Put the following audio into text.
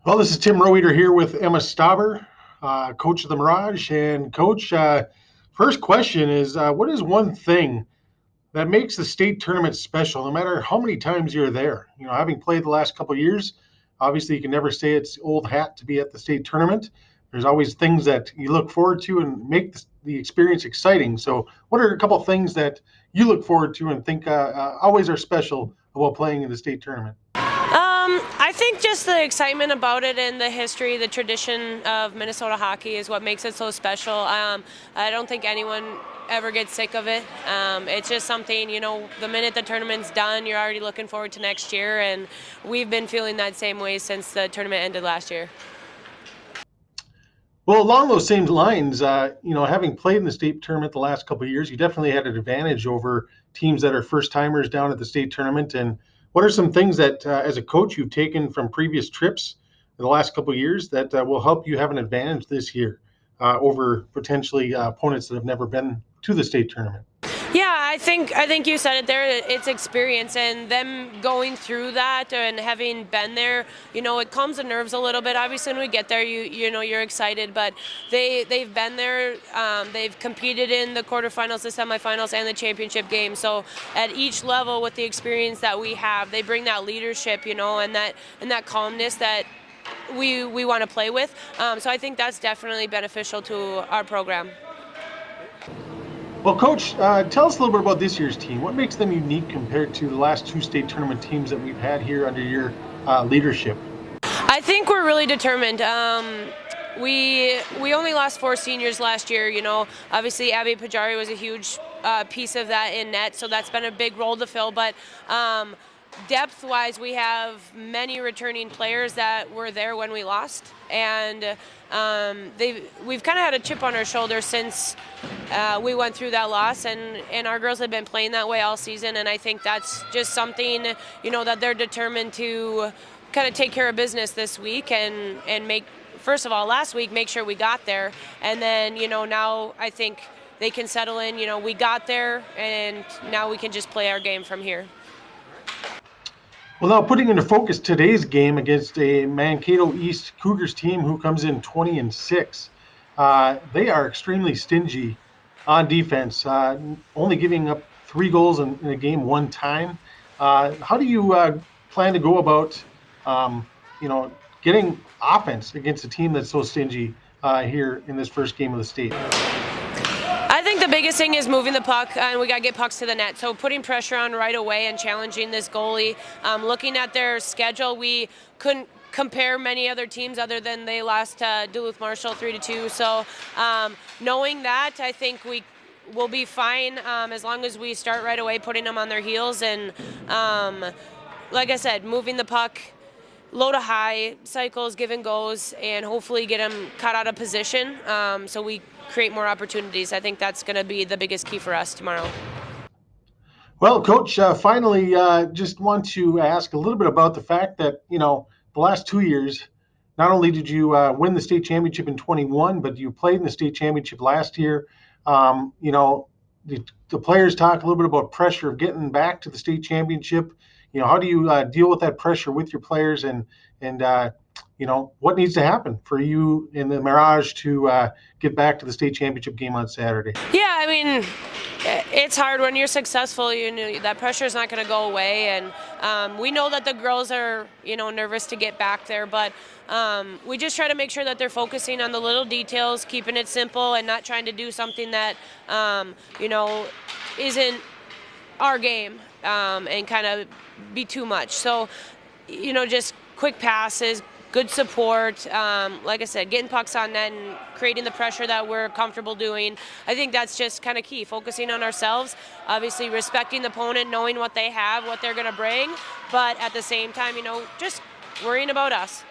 Well, this is Tim Roweeder here with Emma Stauber, coach of the Mirage. And coach, first question is, what is one thing that makes the state tournament special, no matter how many times you're there? You know, having played the last couple of years, obviously you can never say it's old hat to be at the state tournament. There's always things that you look forward to and make the experience exciting. So what are a couple of things that you look forward to and think always are special about playing in the state tournament? I think just the excitement about it and the history, the tradition of Minnesota hockey is what makes it so special. I don't think anyone ever gets sick of it. It's just something, the minute the tournament's done, you're already looking forward to next year, and we've been feeling that same way since the tournament ended last year. Well, along those same lines, having played in the state tournament the last couple of years, you definitely had an advantage over teams that are first timers down at the state tournament. And what are some things that, as a coach, you've taken from previous trips in the last couple of years that will help you have an advantage this year over potentially opponents that have never been to the state tournament? Yeah, I think you said it there. It's experience, and them going through that and having been there, it calms the nerves a little bit. Obviously, when we get there, you're excited, but they've been there. They've competed in the quarterfinals, the semifinals, and the championship game. So at each level, with the experience that we have, they bring that leadership, and that calmness that we want to play with. So I think that's definitely beneficial to our program. Well, Coach, tell us a little bit about this year's team. What makes them unique compared to the last two state tournament teams that we've had here under your leadership? I think we're really determined. We only lost 4 seniors last year. Obviously Abby Pajari was a huge piece of that in net, so that's been a big role to fill. But depth-wise, we have many returning players that were there when we lost, and we've kind of had a chip on our shoulder since we went through that loss, and our girls have been playing that way all season, and I think that's just something, that they're determined to kind of take care of business this week and make, first of all, last week, make sure we got there, and then, now I think they can settle in, we got there, and now we can just play our game from here. Well, now putting into focus today's game against a Mankato East Cougars team who comes in 20-6. They are extremely stingy on defense, only giving up 3 goals in a game one time. How do you plan to go about, getting offense against a team that's so stingy here in this first game of the state? I think the biggest thing is moving the puck, and we got to get pucks to the net. So putting pressure on right away and challenging this goalie. Looking at their schedule, we couldn't compare many other teams other than they lost Duluth Marshall 3-2. So knowing that, I think we will be fine as long as we start right away, putting them on their heels. And like I said, moving the puck, low to high cycles, give and goes, and hopefully get them cut out of position so we create more opportunities. I think that's going to be the biggest key for us tomorrow. Well, Coach, finally, just want to ask a little bit about the fact that, the last 2 years, not only did you win the state championship in 21, but you played in the state championship last year. The players talk a little bit about pressure of getting back to the state championship. How do you deal with that pressure with your players and what needs to happen for you in the Mirage to get back to the state championship game on Saturday? Yeah, I mean, it's hard when you're successful. That pressure is not going to go away, and we know that the girls are, nervous to get back there, but we just try to make sure that they're focusing on the little details, keeping it simple, and not trying to do something that, isn't our game, and kind of be too much. So, just quick passes, good support, like I said, getting pucks on net and creating the pressure that we're comfortable doing. I think that's just kind of key, focusing on ourselves, obviously respecting the opponent, knowing what they have, what they're going to bring, but at the same time, just worrying about us.